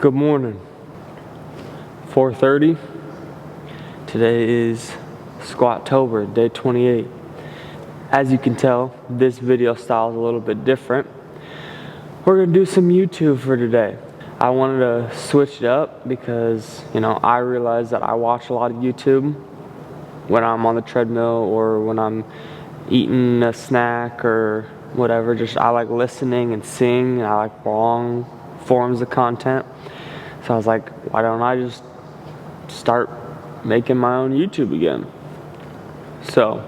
Good morning. 4:30. Today is Squattober, day 28. As you can tell, this video style is a little bit different. We're gonna do some YouTube for today. I wanted to switch it up because, I realize that I watch a lot of YouTube when I'm on the treadmill or when I'm eating a snack or whatever. I like listening and seeing, and I like long forms of content. So I was like, why don't I just start making my own YouTube again? So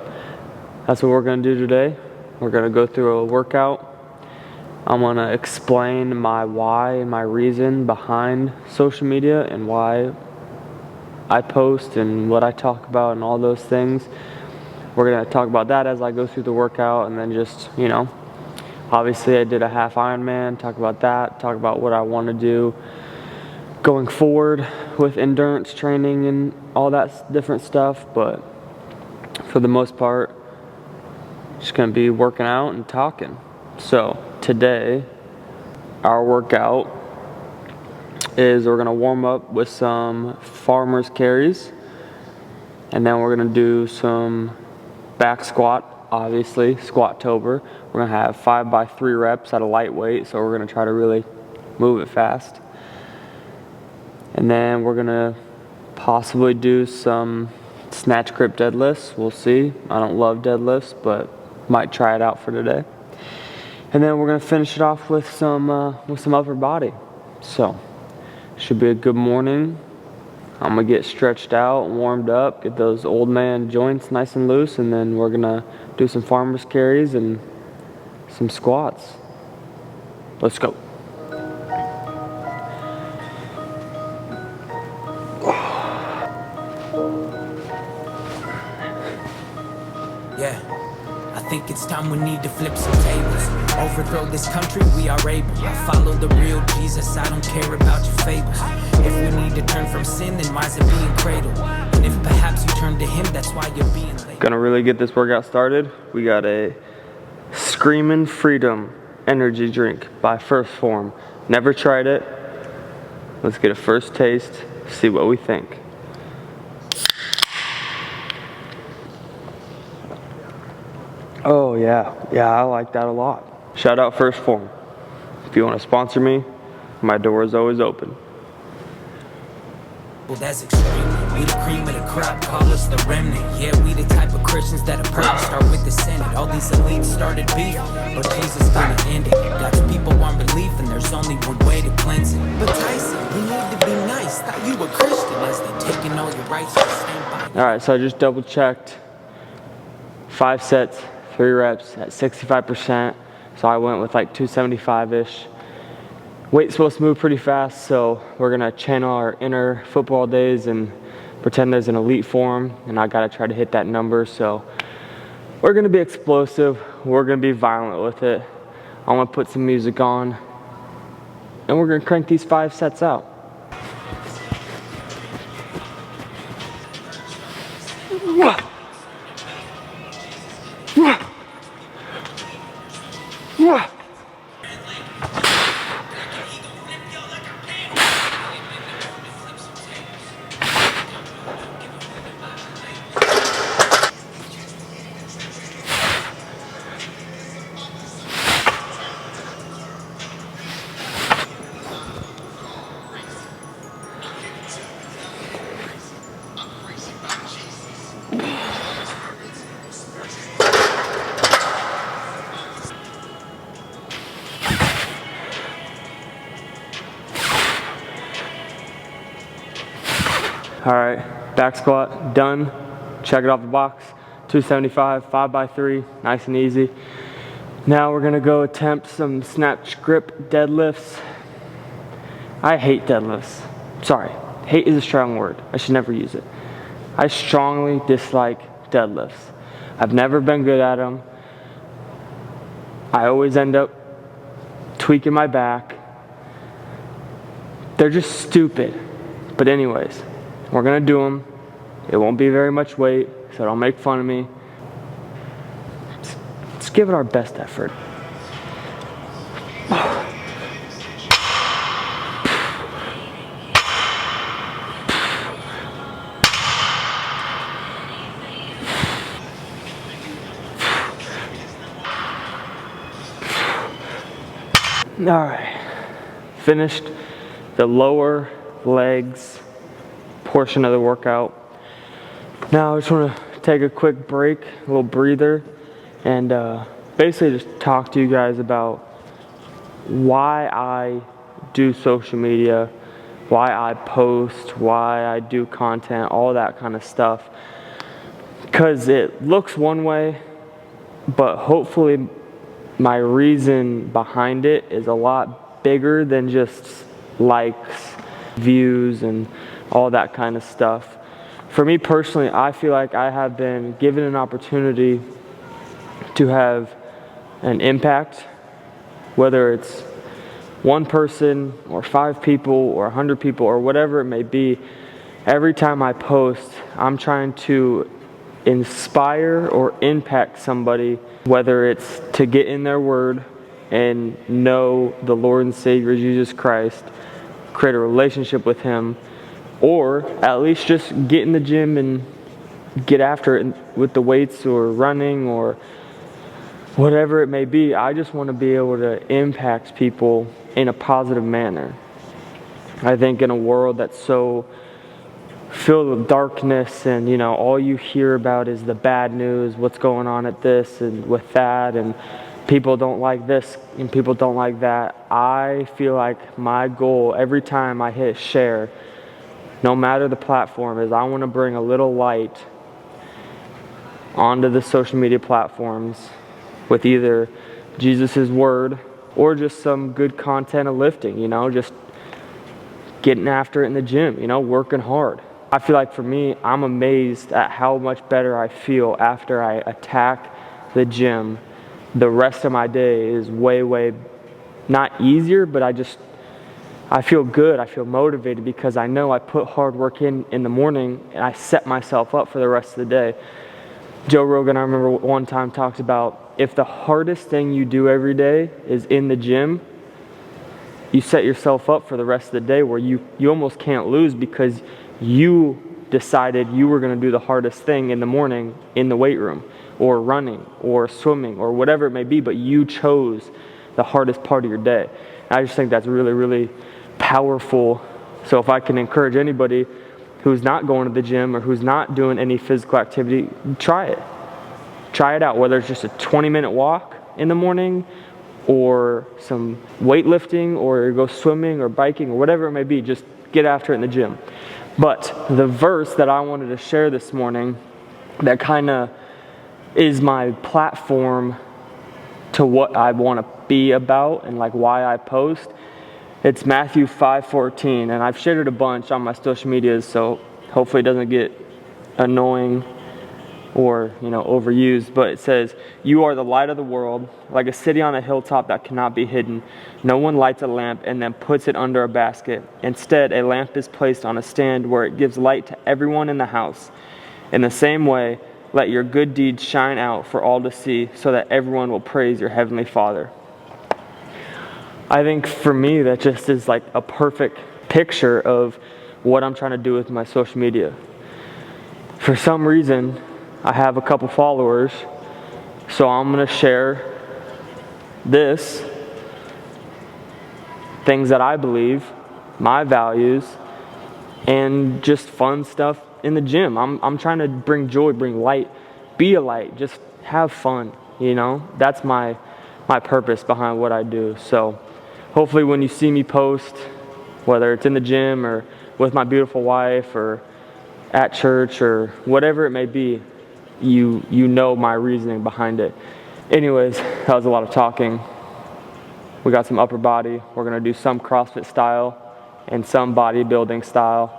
that's what we're gonna do today. We're gonna go through a workout. I'm gonna explain my why and my reason behind social media and why I post and what I talk about and all those things. We're gonna talk about that as I go through the workout, and then obviously I did a half Ironman, talk about that, talk about what I wanna do going forward with endurance training and all that different stuff. But for the most part, just gonna be working out and talking. So today, our workout is we're gonna warm up with some farmer's carries, and then we're gonna do some back squat, obviously, Squattober. We're gonna have 5x3 reps at a lightweight, so we're gonna try to really move it fast. And then we're gonna possibly do some snatch grip deadlifts. We'll see. I don't love deadlifts, but might try it out for today. And then we're gonna finish it off with some upper body. So should be a good morning. I'm gonna get stretched out, warmed up, get those old man joints nice and loose, and then we're gonna do some farmer's carries and some squats. Let's go. Yeah, I think it's time we need to flip some tables. Overthrow this country, we are able. I follow the real Jesus, I don't care about your fables. If we need to turn from sin, then why's it being cradled? And if perhaps you turn to him, that's why you're being labeled. Gonna really get this workout started. We got a Screamin' Freedom energy drink by First Form. Never tried it. Let's get a first taste, see what we think. Oh yeah, I like that a lot. Shout out First Form. If you want to sponsor me, my door is always open. Well, that's extreme. We the cream of the crop, call us the remnant. Yeah, we the type of Christians that are proud to start with the Senate. All these elites started beef, but Jesus gonna end it. God's people want relief, and there's only one way to cleanse it. But Tyson, you need to be nice. Thought you were Christian, as they taking all your rights. Alright, so I just double checked. 5 sets, 3 reps at 65%. So I went with like 275-ish. Weight's supposed to move pretty fast, so we're gonna channel our inner football days and pretend there's an elite form, and I gotta try to hit that number. So we're gonna be explosive, we're gonna be violent with it. I'm gonna put some music on, and we're gonna crank these 5 sets out. All right, back squat, done. Check it off the box. 275, 5x3, nice and easy. Now we're gonna go attempt some snatch grip deadlifts. I hate deadlifts. Sorry, hate is a strong word. I should never use it. I strongly dislike deadlifts. I've never been good at them. I always end up tweaking my back. They're just stupid. But anyways, we're gonna do them. It won't be very much weight, so don't make fun of me. Let's give it our best effort. All right, finished the lower legs portion of the workout. Now I just want to take a quick break, a little breather, and basically just talk to you guys about why I do social media, why I post, why I do content, all that kind of stuff. Because it looks one way, but hopefully my reason behind it is a lot bigger than just likes, views, and all that kind of stuff. For me personally, I feel like I have been given an opportunity to have an impact, whether it's one person or 5 people or 100 people or whatever it may be. Every time I post, I'm trying to inspire or impact somebody, whether it's to get in their word and know the Lord and Savior Jesus Christ, create a relationship with Him, or at least just get in the gym and get after it with the weights or running or whatever it may be. I just want to be able to impact people in a positive manner. I think in a world that's so filled with darkness and, all you hear about is the bad news, what's going on at this and with that, and people don't like this and people don't like that. I feel like my goal every time I hit share, no matter the platform, is I want to bring a little light onto the social media platforms with either Jesus' word or just some good content of lifting, just getting after it in the gym, working hard. I feel like for me, I'm amazed at how much better I feel after I attack the gym. The rest of my day is way, not easier, but I feel good. I feel motivated because I know I put hard work in the morning and I set myself up for the rest of the day. Joe Rogan, I remember one time, talked about if the hardest thing you do every day is in the gym, you set yourself up for the rest of the day where you almost can't lose because you decided you were going to do the hardest thing in the morning in the weight room or running or swimming or whatever it may be, but you chose the hardest part of your day. And I just think that's really, really powerful. So if I can encourage anybody who's not going to the gym or who's not doing any physical activity, try it. Try it out, whether it's just a 20-minute walk in the morning or some weightlifting or go swimming or biking or whatever it may be, just get after it in the gym. But the verse that I wanted to share this morning that kind of is my platform to what I want to be about and like why I post, it's Matthew 5:14, and I've shared it a bunch on my social medias, so hopefully it doesn't get annoying or overused, but it says, "You are the light of the world, like a city on a hilltop that cannot be hidden. No one lights a lamp and then puts it under a basket. Instead, a lamp is placed on a stand where it gives light to everyone in the house. In the same way, let your good deeds shine out for all to see, so that everyone will praise your heavenly Father." I think for me, that just is like a perfect picture of what I'm trying to do with my social media. For some reason, I have a couple followers, so I'm going to share things that I believe, my values, and just fun stuff in the gym. I'm trying to bring joy, bring light, be a light, just have fun, That's my purpose behind what I do. So hopefully when you see me post, whether it's in the gym or with my beautiful wife or at church or whatever it may be, you know my reasoning behind it. Anyways, that was a lot of talking. We got some upper body. We're going to do some CrossFit style and some bodybuilding style.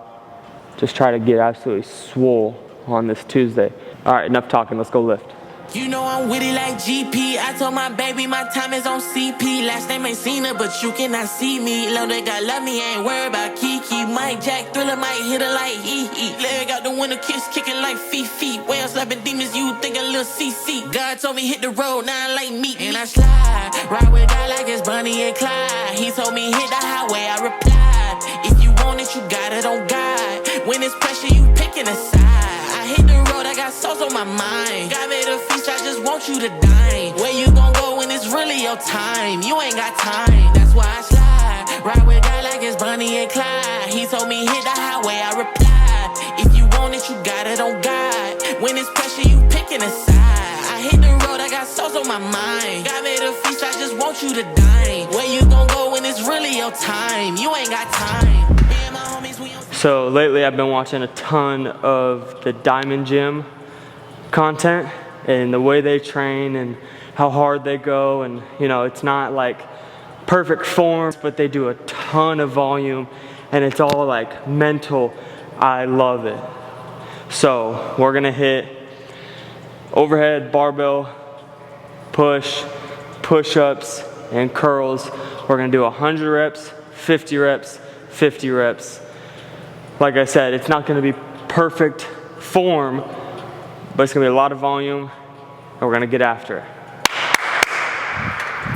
Just try to get absolutely swole on this Tuesday. All right, enough talking. Let's go lift. You know I'm with it like GP. I told my baby my time is on CP. Last name ain't seen her, but you cannot see me. Love that God love me, ain't worried about Kiki. Mike Jack Thriller might hit her like hee. Leg out the window, kiss kicking like feet. Whale slapping demons, you think a little CC. God told me hit the road, now I like meat. And I slide, ride with God like it's Bonnie and Clyde. He told me hit the highway, I replied. If you want it, you got it on God. When it's pressure, you picking a side. I hit the road, I got sauce on my mind. God made a feast, I just want you to dine. Where you gon' go when it's really really your time. You ain't got time, that's why I slide. Ride with God like it's Bonnie and Clyde. He told me hit the highway, I replied. If you want it, you got it on God. When it's pressure, you picking a side. I hit the road, I got souls on my mind. God made a feast, I just want you to dine. Where you gon' go when it's really your time? You ain't got time. Me and my homies, we on. So lately I've been watching a ton of the Diamond Gym content and the way they train and how hard they go, and you know, it's not like perfect form, but they do a ton of volume and it's all like mental. I love it. So we're gonna hit overhead barbell push, push-ups, and curls. We're gonna do 100 reps, 50 reps, 50 reps. Like I said, it's not gonna be perfect form, but it's gonna be a lot of volume, and we're gonna get after it.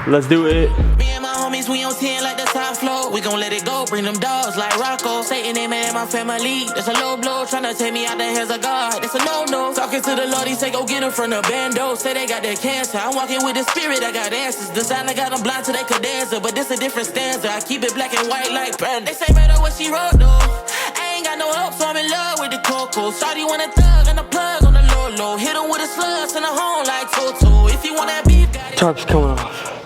Let's do it. Me and my homies, we on 10 like the top floor. We gon' let it go, bring them dogs like Rocco. Satan ain't mad at my family. That's a low blow, tryna take me out the hands of God. That's a no-no. Talking to the Lord, he say go get him from the bando. Say they got that cancer. I'm walking with the spirit, I got answers. The sign I got them blind till they could answer, but this a different stanza. I keep it black and white like panda. They say better what she wrote though. I ain't got no hope, so I'm in love with the cocoa. Shawty want a thug and a plug on the low-low. Hit him with a slug, send her home like Toto. If you want that beef, got it. Tarp's coming off.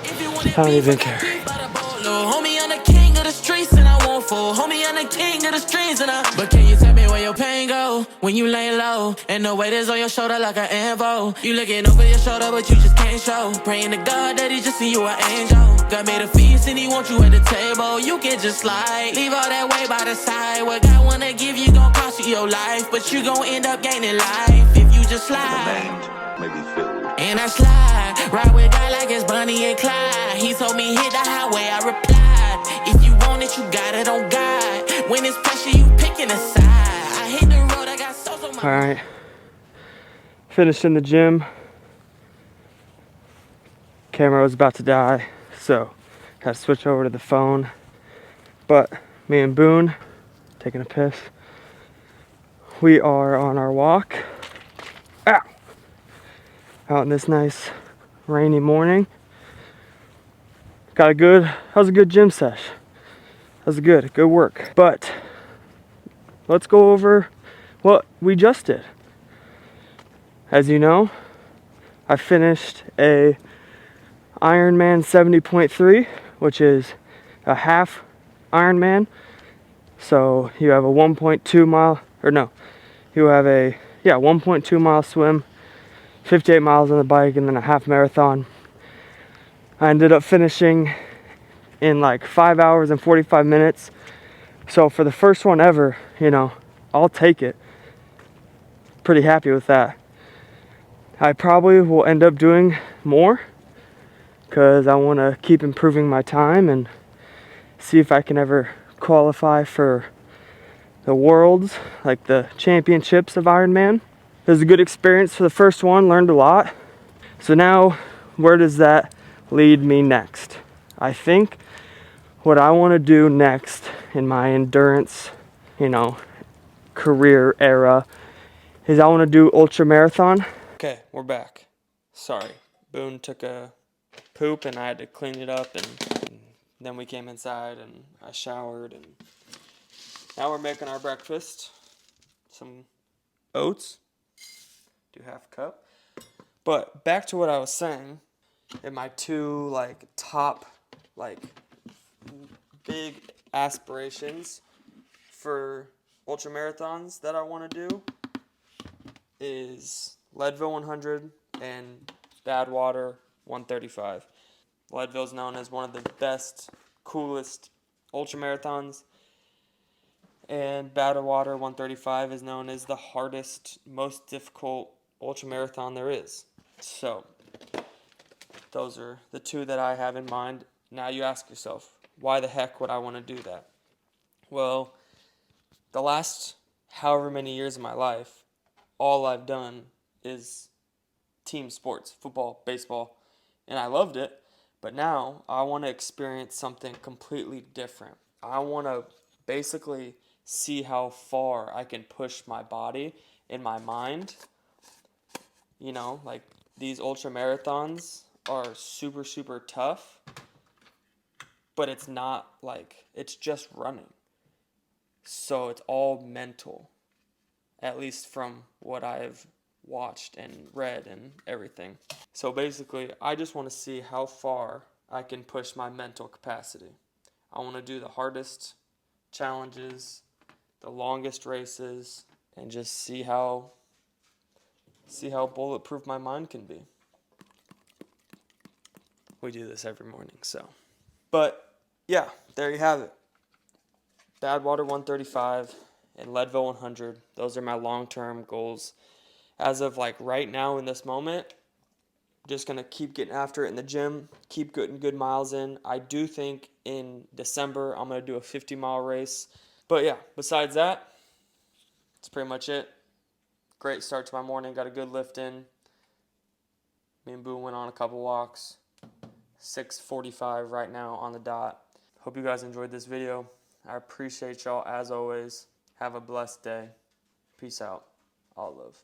I don't even care. Homie, I'm the king of the streets and I won't fall. Homie, I'm the king of the streets and I. But can you tell me where your pain go when you lay low and the weight is on your shoulder like an anvil? You looking over your shoulder but you just can't show. Praying to God that he just see you an angel. God made a feast and he want you at the table. You can just slide, leave all that weight by the side. What God wanna give you gon' cost you your life, but you gon' end up gaining life if you just slide. And I slide, ride with God like it's Bonnie and Clyde. He told me hit the highway, I replied. If you want it, you got it on God. When it's pressure, you picking a side. I hit the road, I got souls on my. All right, finished in the gym. Camera was about to die, so had to switch over to the phone. But me and Boone, taking a piss. We are on our walk. Ow! Out in this nice rainy morning. That was a good gym sesh. That was good work. But let's go over what we just did. As you know, I finished a Ironman 70.3, which is a half Ironman. So you have a 1.2 mile, or no, you have a 1.2 mile swim, 58 miles on the bike, and then a half marathon. I ended up finishing in like 5 hours and 45 minutes. So for the first one ever, you know, I'll take it. Pretty happy with that. I probably will end up doing more because I want to keep improving my time and see if I can ever qualify for the worlds, like the championships of Ironman. It was a good experience for the first one, learned a lot. So now, where does that lead me next? I think what I want to do next in my endurance, career era is I want to do ultra marathon. Okay, we're back. Sorry, Boone took a poop and I had to clean it up, and then we came inside and I showered, and now we're making our breakfast. Some oats. Do half a cup. But back to what I was saying, in my two top big aspirations for ultra marathons that I want to do is Leadville 100 and Badwater 135. Leadville is known as one of the best, coolest ultra marathons, and Badwater 135 is known as the hardest, most difficult ultra marathon there is. So those are the two that I have in mind. Now you ask yourself, why the heck would I want to do that? Well, the last however many years of my life, all I've done is team sports, football, baseball, and I loved it. But now I want to experience something completely different. I want to basically see how far I can push my body and my mind. Like these ultra marathons are super, super tough, but it's not like, it's just running. So it's all mental, at least from what I've watched and read and everything. So basically, I just want to see how far I can push my mental capacity. I want to do the hardest challenges, the longest races, and just see how bulletproof my mind can be. We do this every morning, so. But yeah, there you have it. Badwater 135 and Leadville 100. Those are my long-term goals. As of like right now in this moment, just going to keep getting after it in the gym, keep getting good miles in. I do think in December I'm going to do a 50-mile race. But yeah, besides that, that's pretty much it. Great start to my morning. Got a good lift in. Me and Boo went on a couple walks. 6:45 right now on the dot. Hope you guys enjoyed this video. I appreciate y'all as always. Have a blessed day. Peace out. All love.